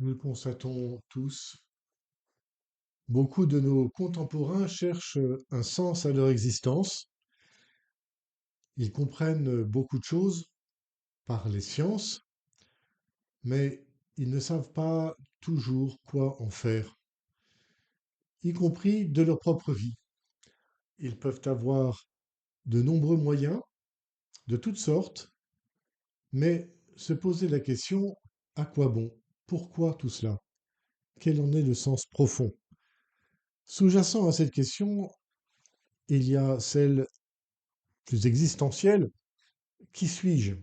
Nous le constatons tous, beaucoup de nos contemporains cherchent un sens à leur existence. Ils comprennent beaucoup de choses par les sciences, mais ils ne savent pas toujours quoi en faire, y compris de leur propre vie. Ils peuvent avoir de nombreux moyens, de toutes sortes, mais se poser la question, à quoi bon? Pourquoi tout cela? Quel en est le sens profond? Sous-jacent à cette question, il y a celle plus existentielle. Qui suis-je?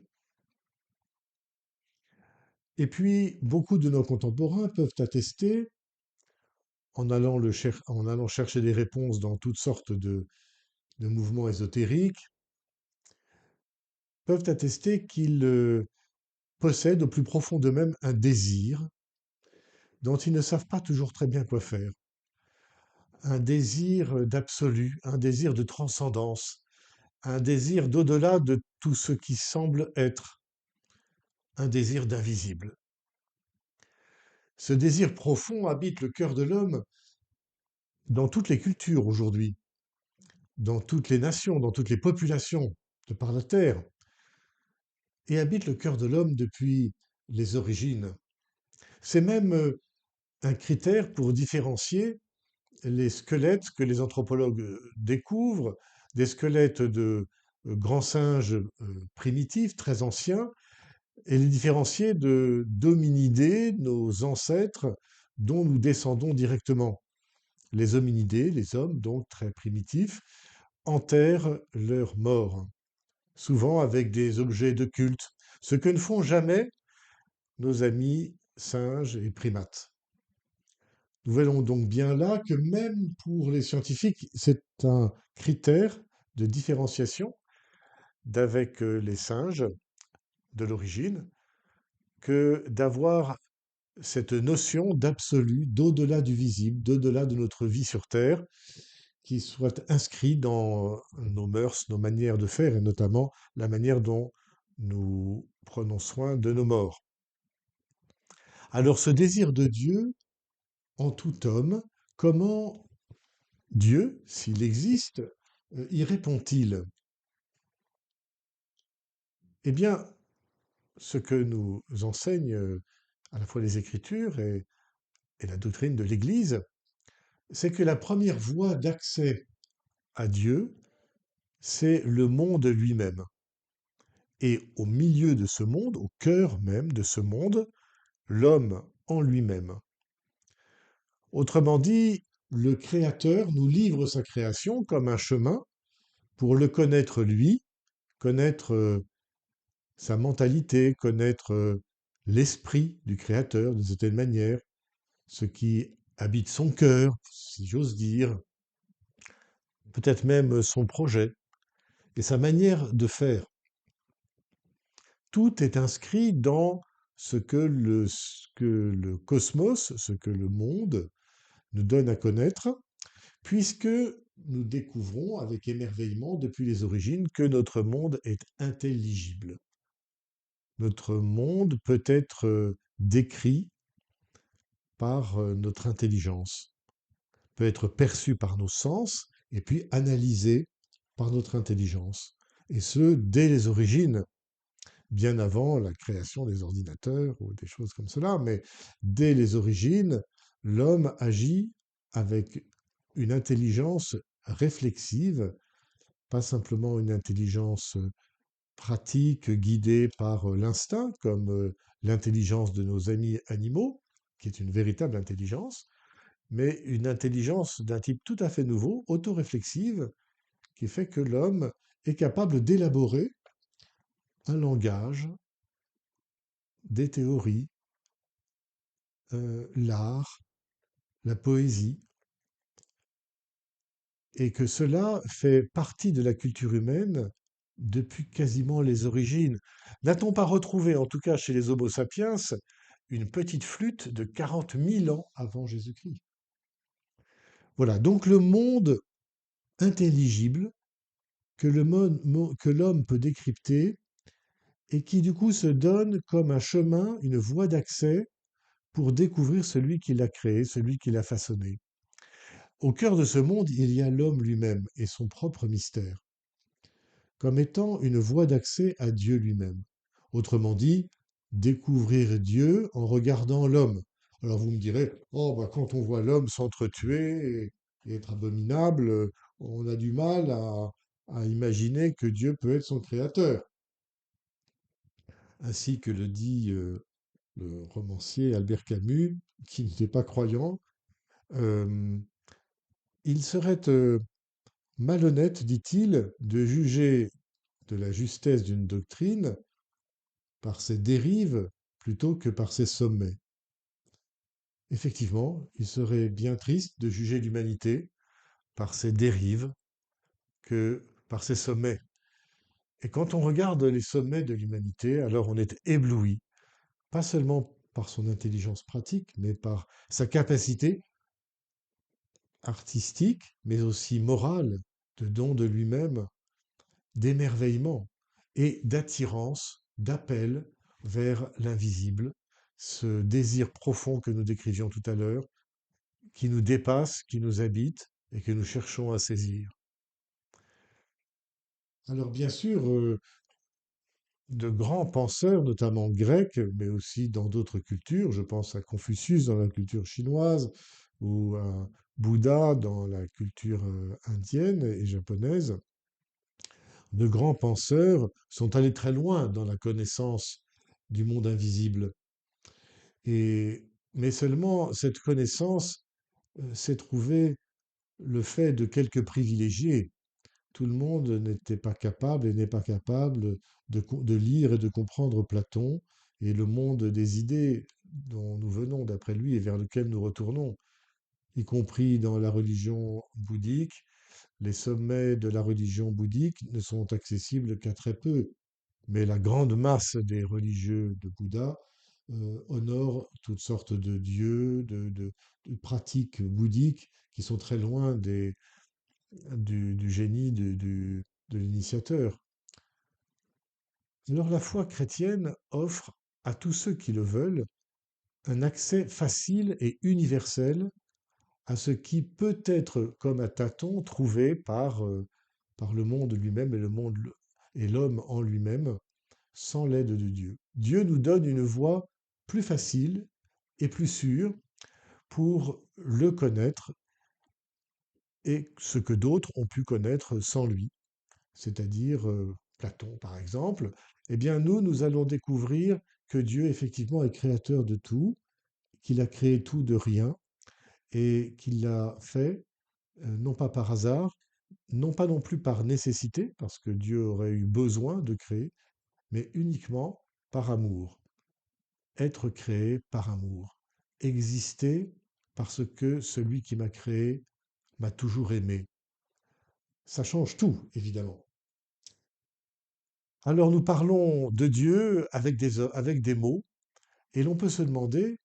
Et puis, beaucoup de nos contemporains peuvent attester, en allant chercher des réponses dans toutes sortes de mouvements ésotériques, peuvent attester qu'ils possèdent au plus profond d'eux-mêmes un désir dont ils ne savent pas toujours très bien quoi faire. Un désir d'absolu, un désir de transcendance, un désir d'au-delà de tout ce qui semble être, un désir d'invisible. Ce désir profond habite le cœur de l'homme dans toutes les cultures aujourd'hui, dans toutes les nations, dans toutes les populations de par la terre, et habite le cœur de l'homme depuis les origines. C'est même un critère pour différencier les squelettes que les anthropologues découvrent, des squelettes de grands singes primitifs, très anciens, et les différencier de d'hominidés, nos ancêtres, dont nous descendons directement. Les hominidés, les hommes donc très primitifs, enterrent leurs morts, souvent avec des objets de culte, ce que ne font jamais nos amis singes et primates. Nous voyons donc bien là que même pour les scientifiques, c'est un critère de différenciation d'avec les singes de l'origine que d'avoir cette notion d'absolu, d'au-delà du visible, d'au-delà de notre vie sur Terre, qui soit inscrit dans nos mœurs, nos manières de faire, et notamment la manière dont nous prenons soin de nos morts. Alors ce désir de Dieu en tout homme, comment Dieu, s'il existe, y répond-il? Eh bien, ce que nous enseignent à la fois les Écritures et la doctrine de l'Église, c'est que la première voie d'accès à Dieu, c'est le monde lui-même. Et au milieu de ce monde, au cœur même de ce monde, l'homme en lui-même. Autrement dit, le Créateur nous livre sa création comme un chemin pour le connaître lui, connaître sa mentalité, connaître l'esprit du Créateur d'une certaine manière, ce qui habite son cœur, si j'ose dire, peut-être même son projet et sa manière de faire. Tout est inscrit dans ce que le cosmos, ce que le monde nous donne à connaître, puisque nous découvrons avec émerveillement depuis les origines que notre monde est intelligible. Notre monde peut être décrit par notre intelligence, peut être perçu par nos sens et puis analysé par notre intelligence. Et ce, dès les origines, bien avant la création des ordinateurs ou des choses comme cela, mais dès les origines, l'homme agit avec une intelligence réflexive, pas simplement une intelligence pratique guidée par l'instinct, comme l'intelligence de nos amis animaux, qui est une véritable intelligence, mais une intelligence d'un type tout à fait nouveau, autoréflexive, qui fait que l'homme est capable d'élaborer un langage, des théories, l'art, la poésie, et que cela fait partie de la culture humaine depuis quasiment les origines. N'a-t-on pas retrouvé, en tout cas chez les Homo sapiens, une petite flûte de 40 000 ans avant Jésus-Christ? Voilà, donc le monde intelligible que l'homme peut décrypter et qui du coup se donne comme un chemin, une voie d'accès pour découvrir celui qui l'a créé, celui qui l'a façonné. Au cœur de ce monde, il y a l'homme lui-même et son propre mystère, comme étant une voie d'accès à Dieu lui-même. Autrement dit, découvrir Dieu en regardant l'homme. Alors vous me direz, oh bah quand on voit l'homme s'entretuer et être abominable, on a du mal à imaginer que Dieu peut être son créateur. Ainsi que le dit le romancier Albert Camus, qui n'était pas croyant, euh, il serait malhonnête, dit-il, de juger de la justesse d'une doctrine par ses dérives plutôt que par ses sommets. Effectivement, il serait bien triste de juger l'humanité par ses dérives que par ses sommets. Et quand on regarde les sommets de l'humanité, alors on est ébloui, pas seulement par son intelligence pratique, mais par sa capacité artistique, mais aussi morale, de don de lui-même, d'émerveillement et d'attirance, d'appel vers l'invisible, ce désir profond que nous décrivions tout à l'heure, qui nous dépasse, qui nous habite et que nous cherchons à saisir. Alors bien sûr, de grands penseurs, notamment grecs, mais aussi dans d'autres cultures, je pense à Confucius dans la culture chinoise ou à Bouddha dans la culture indienne et japonaise, de grands penseurs sont allés très loin dans la connaissance du monde invisible. Et, mais seulement cette connaissance s'est trouvée le fait de quelques privilégiés. Tout le monde n'était pas capable et n'est pas capable de lire et de comprendre Platon et le monde des idées dont nous venons d'après lui et vers lequel nous retournons, y compris dans la religion bouddhique. Les sommets de la religion bouddhique ne sont accessibles qu'à très peu, mais la grande masse des religieux de Bouddha honorent toutes sortes de dieux, de pratiques bouddhiques qui sont très loin du génie de l'initiateur. Alors la foi chrétienne offre à tous ceux qui le veulent un accès facile et universel à ce qui peut être comme à tâtons trouvé par le monde lui-même et le monde et l'homme en lui-même sans l'aide de Dieu. Dieu nous donne une voie plus facile et plus sûre pour le connaître et ce que d'autres ont pu connaître sans lui, c'est-à-dire Platon par exemple. Eh bien nous allons découvrir que Dieu effectivement est créateur de tout, qu'il a créé tout de rien et qu'il l'a fait non pas par hasard, non pas non plus par nécessité, parce que Dieu aurait eu besoin de créer, mais uniquement par amour. Être créé par amour. Exister parce que celui qui m'a créé m'a toujours aimé. Ça change tout, évidemment. Alors nous parlons de Dieu avec des mots, et l'on peut se demander,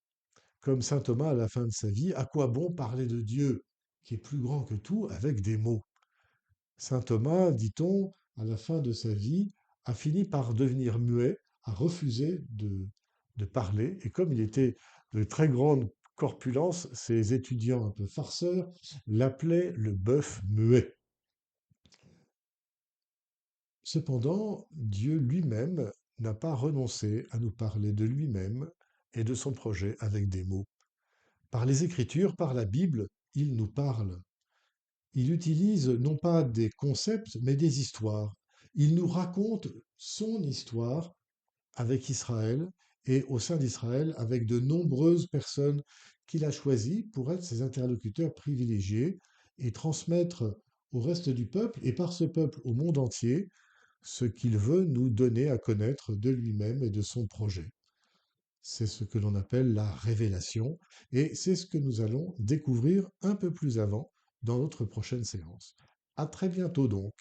comme saint Thomas à la fin de sa vie, à quoi bon parler de Dieu, qui est plus grand que tout, avec des mots. Saint Thomas, dit-on, à la fin de sa vie, a fini par devenir muet, a refusé de parler, et comme il était de très grande corpulence, ses étudiants un peu farceurs l'appelaient le bœuf muet. Cependant, Dieu lui-même n'a pas renoncé à nous parler de lui-même et de son projet avec des mots. Par les Écritures, par la Bible, il nous parle. Il utilise non pas des concepts, mais des histoires. Il nous raconte son histoire avec Israël et au sein d'Israël avec de nombreuses personnes qu'il a choisies pour être ses interlocuteurs privilégiés et transmettre au reste du peuple et par ce peuple au monde entier ce qu'il veut nous donner à connaître de lui-même et de son projet. C'est ce que l'on appelle la révélation et c'est ce que nous allons découvrir un peu plus avant dans notre prochaine séance. À très bientôt donc.